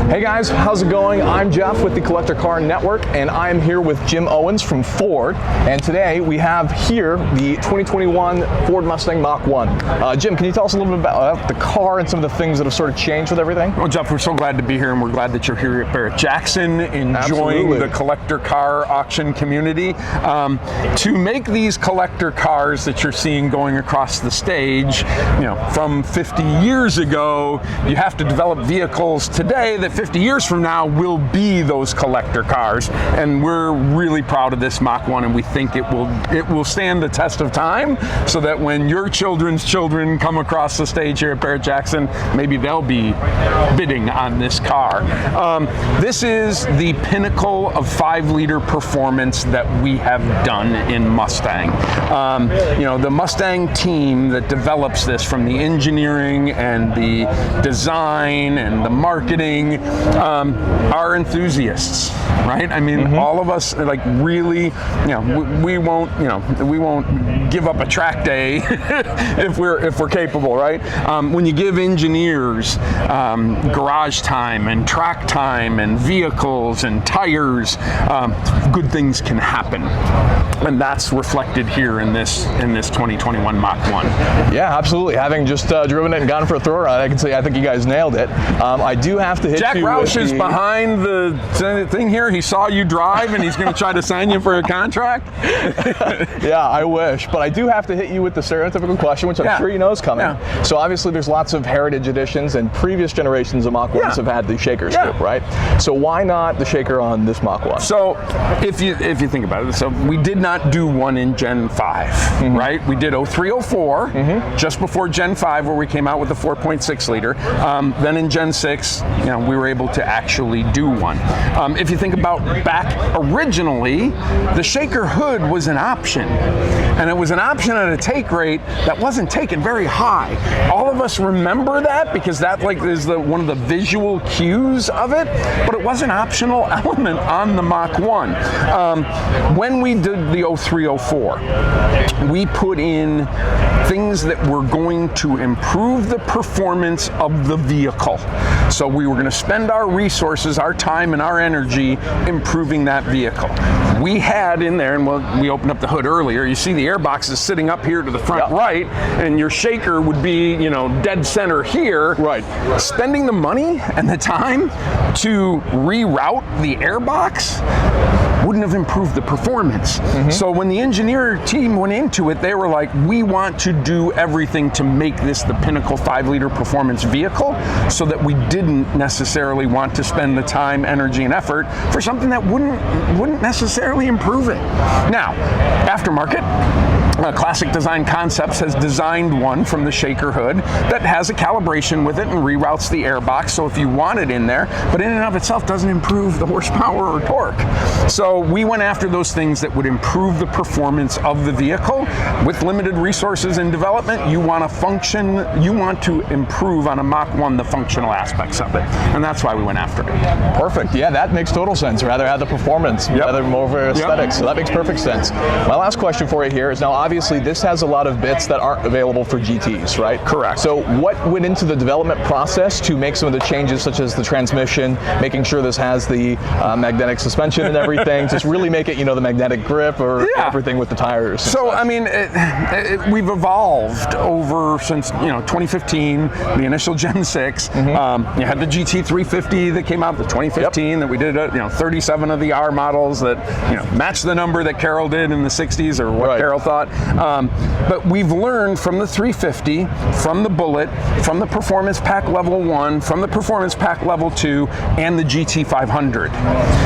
Hey guys, how's it going? I'm Jeff with the Collector Car Network, and I'm here with Jim Owens from Ford. And today we have here the 2021 Ford Mustang Mach 1. Jim, can you tell us a little bit about the car and some of the things that have sort of changed with everything? Well, Jeff, we're so glad to be here, and we're glad that you're here at Barrett-Jackson, enjoying Absolutely. the collector car auction community. To make these collector cars that you're seeing going across the stage, from 50 years ago, you have to develop vehicles today that 50 years from now will be those collector cars, and we're really proud of this Mach 1, and we think it will stand the test of time, so that when your children's children come across the stage here at Barrett-Jackson, maybe they'll be bidding on this car. This is the pinnacle of 5-liter performance that we have done in Mustang. The Mustang team that develops this, from the engineering and the design and the marketing, are enthusiasts, right? I mean, all of us, like, really, we won't give up a track day if we're capable, right? When you give engineers garage time and track time and vehicles and tires, good things can happen, and that's reflected here in this 2021 Mach 1. Yeah, absolutely. Having just driven it and gone for a throw around, I can say I think you guys nailed it. I do have to hit Jack you Roush with is behind the thing here. He saw you drive, and he's going to try to sign you for a contract. Yeah, I wish. But I do have to hit you with the stereotypical question, which I'm sure you know is coming. Yeah. So obviously there's lots of heritage editions, and previous generations of Mach 1s have had the shaker scoop, right? So why not the shaker on this Mach 1? So if you think about it, so we did not do one in Gen 5, right? We did 03, 04, just before Gen 5, where we came out with the 4.6 liter. Then in Gen 6, we were able to actually do one. If you think about back originally, the shaker hood was an option, and it was an option at a take rate that wasn't taken very high. All of us remember that because that is one of the visual cues of it, but it was an optional element on the Mach 1. When we did the 03, 04, we put in things that were going to improve the performance of the vehicle. So we were going to spend our resources, our time, and our energy improving that vehicle. We had in there, and we opened up the hood earlier, you see the air box is sitting up here to the front right, and your shaker would be, dead center here. Right. Spending the money and the time to reroute the air box wouldn't have improved the performance. So when the engineer team went into it, they were like, we want to do everything to make this the pinnacle 5-liter performance vehicle, so that we didn't necessarily want to spend the time, energy, and effort for something that wouldn't necessarily improve it. Now, aftermarket, Classic Design Concepts has designed one from the shaker hood that has a calibration with it and reroutes the airbox, so if you want it in there, but in and of itself doesn't improve the horsepower or torque. So we went after those things that would improve the performance of the vehicle. With limited resources in development, you want to improve on a Mach 1 the functional aspects of it, and that's why we went after it. Perfect. Yeah, that makes total sense. Rather have the performance, rather more over aesthetics. So that makes perfect sense. My last question for you here is, now obviously this has a lot of bits that aren't available for GTs, right? Correct. So what went into the development process to make some of the changes, such as the transmission, making sure this has the magnetic suspension and everything, just really make it, the magnetic grip or everything with the tires? So, I mean, we've evolved over since, 2015, the initial Gen 6. You had the GT350 that came out, the 2015 that we did, 37 of the R models that, matched the number that Carroll did in the 60s, or what Carroll thought. But we've learned from the 350, from the Bullet, from the Performance Pack Level 1, from the Performance Pack Level 2, and the GT500.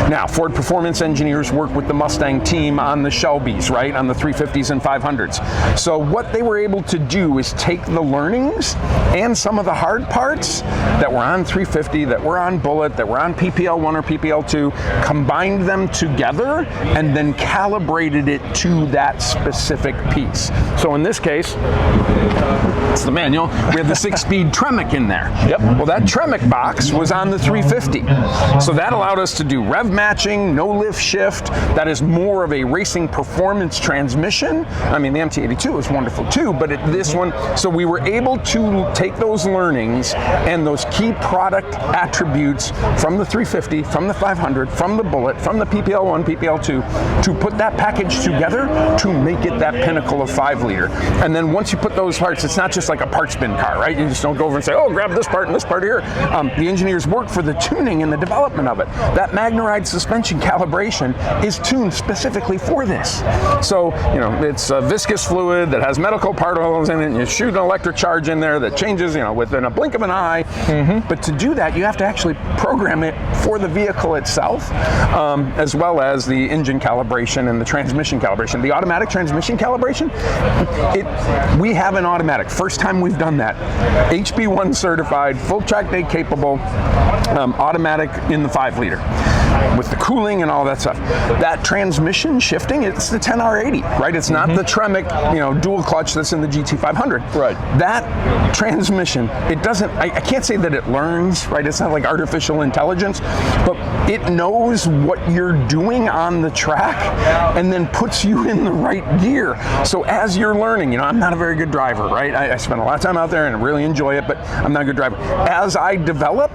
Now, Ford Performance engineers work with the Mustang team on the Shelbys, right, on the 350s and 500s. So what they were able to do is take the learnings and some of the hard parts that were on 350, that were on Bullet, that were on PPL1 or PPL2, combined them together, and then calibrated it to that specific piece. So in this case, it's the manual. We have the 6-speed Tremec in there. Yep. Well, that Tremec box was on the 350. So that allowed us to do rev matching, no lift shift. That is more of a racing performance transmission. I mean, the MT82 is wonderful too, but this one, so we were able to take those learnings and those key product attributes from the 350, from the 500, from the Bullet, from the PPL1, PPL2, to put that package together to make it that pinnacle of 5-liter. And then once you put those parts, it's not just like a parts bin car, right? You just don't go over and say, oh, grab this part and this part here. The engineers work for the tuning and the development of it. That Magneride suspension calibration is tuned specifically for this. So, you know, it's a viscous fluid that has medical particles in it, and you shoot an electric charge in there that changes, you know, within a blink of an eye. But to do that, you have to actually program it for the vehicle itself, as well as the engine calibration and the transmission calibration. The automatic transmission calibration, we have an automatic. First time we've done that. HB1 certified, full track day capable, automatic in the 5-liter. With the cooling and all that stuff. That transmission shifting, it's the 10R80, right? It's not the Tremec, you know, dual clutch that's in the GT500. Right. That transmission, it doesn't, I can't say that it learns, right? It's not like artificial intelligence, but it knows what you're doing on the track and then puts you in the right gear. So as you're learning, you know, I'm not a very good driver, right? I spend a lot of time out there and I really enjoy it, but I'm not a good driver. As I develop,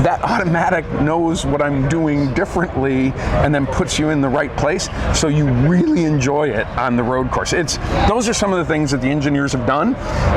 that automatic knows what I'm doing differently and then puts you in the right place, so you really enjoy it on the road course. Those are some of the things that the engineers have done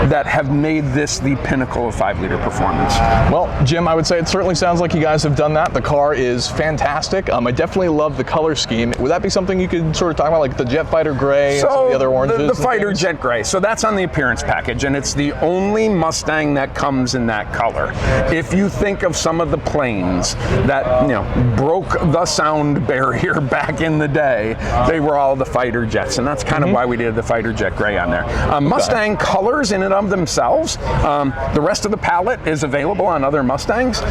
that have made this the pinnacle of 5-liter performance. Well, Jim, I would say it certainly sounds like you guys have done that. The car is fantastic. I definitely love the color scheme. Would that be something you could sort of talk about, like the Jet Fighter Gray and some of the other oranges? The Fighter Jet Gray. So that's on the appearance package, and it's the only Mustang that comes in that color. If you think of some of the planes that, you know, broke the sound barrier back in the day, they were all the Fighter Jets, and that's kind of why we did the Fighter Jet Gray on there. Mustang colors in and of themselves, the rest of the palette is available on other Mustangs.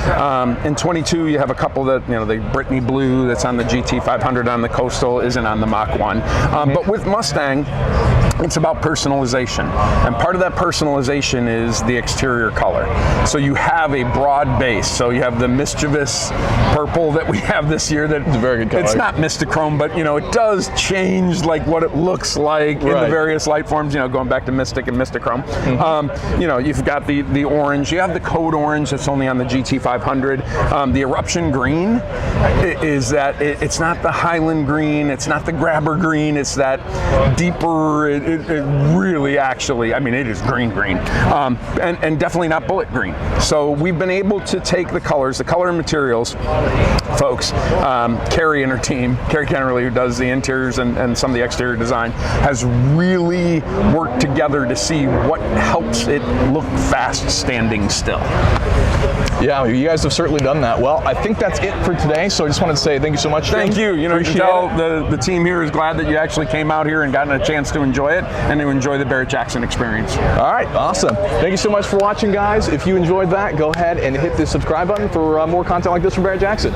In 22, you have a couple that, you know, the Brittany Blue that's on the GT500 on the Coastal isn't on the Mach 1. But with Mustang, it's about personalization, and part of that personalization is the exterior color. So you have a broad base. So you have the mischievous purple that we have this year. That it's a very good color. It's not Mystichrome, but you know, it does change like what it looks like in the various light forms. You know, going back to Mystic and Mystichrome. You know, you've got the orange. You have the Code Orange that's only on the GT500. The Eruption Green is that it's not the Highland Green. It's not the Grabber Green. It's that deeper. It really actually, I mean, it is green, and definitely not bullet green. So we've been able to take the colors, the color and materials, folks. Carrie and her team, Carrie Kennerly, who does the interiors and some of the exterior design, has really worked together to see what helps it look fast standing still. Yeah, you guys have certainly done that. Well, I think that's it for today, so I just wanted to say thank you so much, Jim. Thank you. You know, you can tell the team here is glad that you actually came out here and gotten a chance to enjoy it and to enjoy the Barrett-Jackson experience. All right, awesome. Thank you so much for watching, guys. If you enjoyed that, go ahead and hit the subscribe button for more content like this from Barrett-Jackson.